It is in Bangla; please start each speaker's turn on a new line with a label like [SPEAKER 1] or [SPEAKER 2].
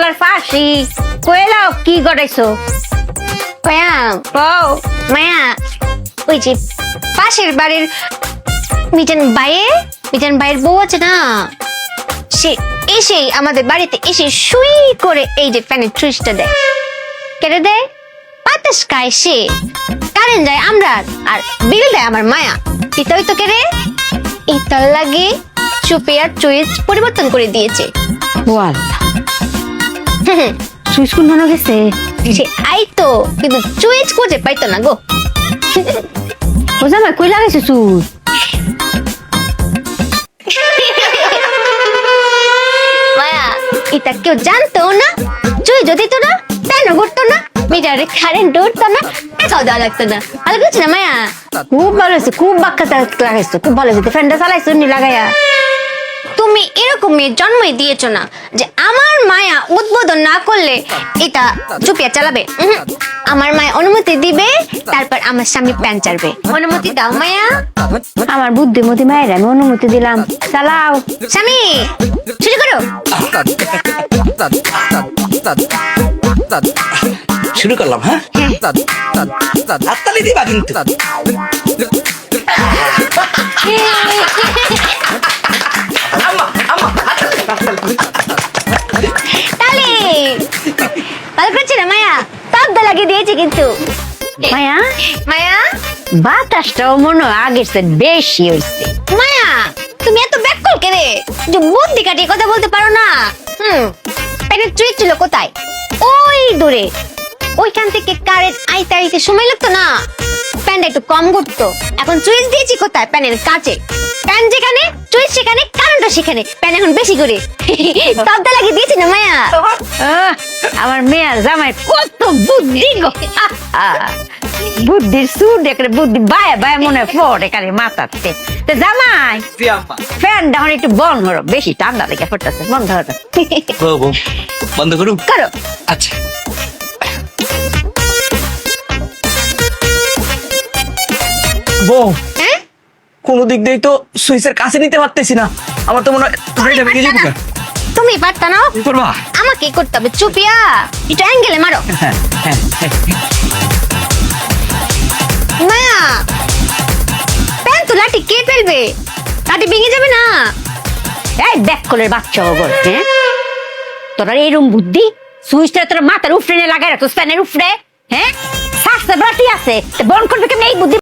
[SPEAKER 1] তোমার ফাঁসি কইলাও কি করাইছো
[SPEAKER 2] মায়া মায়া ওই যে পাশের বাড়ির মিজান ভাইয়ের বউ আছে না, সে এসেই আমাদের বাড়িতে এসে শুই করে এই যে ফ্যানের সুইচটা দেয়। কেটে দেয়, বাতাস খায় সে, কারেন্ট যায় আমরা, আর বিল দেয় আমার মায়া। এটাই তো কেড়ে এটার লাগে চুপে আর চুইচ পরিবর্তন করে দিয়েছে।
[SPEAKER 1] সুইচ কোন মনে গেছে
[SPEAKER 2] সে আইতো কিন্তু চুইচ খুঁজে পাইতো না গো।
[SPEAKER 1] বোঝা ভাই কই লাগাইছো সুইচ
[SPEAKER 2] মায়া এটা কেউ জানতো না, চুই যদি তো না ফ্যানও ঘুরতো না, মিটারে কারেন্ট উঠতো না, টাকাও দেওয়া লাগতো না। ভালো করছি না মায়া?
[SPEAKER 1] খুব ভালো হয়েছে, খুব বাক্কা লাগাইছো, খুব ভালো হয়েছে। ফ্যানটা চালাইছো নি লাগাইয়া।
[SPEAKER 2] তুমি এরকম মেয়ে জন্মই দিয়েছো না যে আমার মায়া উদ্বোধন না করলে এটা চুপিয়া চালাবে। আমার মায়া অনুমতি দিবে, তারপর আমার স্বামী প্যান চারবে। অনুমতি দাও মায়া।
[SPEAKER 1] আমার বুদ্ধিমতী মায়ের আমি অনুমতি দিলাম, চালাও।
[SPEAKER 2] স্বামী শুরু করো।
[SPEAKER 3] শুরু করলাম। হ্যাঁ, হাততালি দিবা কিন্তু।
[SPEAKER 2] তালি ভালো করছি না মায়া? তব্দা লাগিয়ে দিয়েছি কিন্তু।
[SPEAKER 1] মায়া
[SPEAKER 2] মায়া
[SPEAKER 1] বাতাসটাও মনে হয় আগের চেয়ে বেশি হয়েছে।
[SPEAKER 2] মায়া তুমি এত ব্যাককল কেরে যে বুদ্ধি কাটিয়ে কথা বলতে পারো না? প্যানের চুইচ ছিল কোথায়? ওই দূরে। ওইখান থেকে কারেন্ট আইতে আইতে সময় লাগতো না, প্যানটা একটু কম ঘুরতো। এখন চুইচ দিয়েছি কোথায়? প্যানের কাছে। প্যান যেখানে চুইচ সেখানে, কারেন্টও সেখানে, প্যান এখন বেশি করে তব্দা লাগিয়ে দিয়েছি না মায়া?
[SPEAKER 1] আমার মেয়ের জামাই কত বুদ্ধি গো। বুদ্ধির সুর দেখলে বুদ্ধি বায়া বায়া মনে পড়ে কারে মাথাতে। তো জামাই ফ্যান এখন একটু বন্ধ করো, বেশি ঠান্ডা লেগে পড়তেছে, বন্ধ করো।
[SPEAKER 3] বন্ধ করুন।
[SPEAKER 2] করো।
[SPEAKER 3] আচ্ছা, বউ
[SPEAKER 2] হ্যাঁ
[SPEAKER 3] কোন দিক দিয়ে তো সুইচের কাছে নিতে পারতেছি না। আমার তো মনে হয় ঘড়িটা ভেঙে যাবে।
[SPEAKER 2] তুমি পারতা না,
[SPEAKER 3] কি করবা?
[SPEAKER 2] আমাকে করতে হবে। চুপিয়া একটু অ্যাঙ্গেলে মারো।
[SPEAKER 3] হ্যাঁ, হ্যাঁ, হ্যাঁ।
[SPEAKER 2] মায়া প্যান তো লাঠি কে ফেলবে? লাঠি ভেঙে যাবে না?
[SPEAKER 1] এই ব্যাককলের বাচ্চা ওগর, হ্যাঁ তোরা এরম বুদ্ধি? সুইচটা তোর মাথার উফরে লাগাই রাখো, ফ্যানের উফরে। হ্যাঁ, শ্বাসটা বাটি আছে, বন্ধ করবে কেমন এই বুদ্ধি?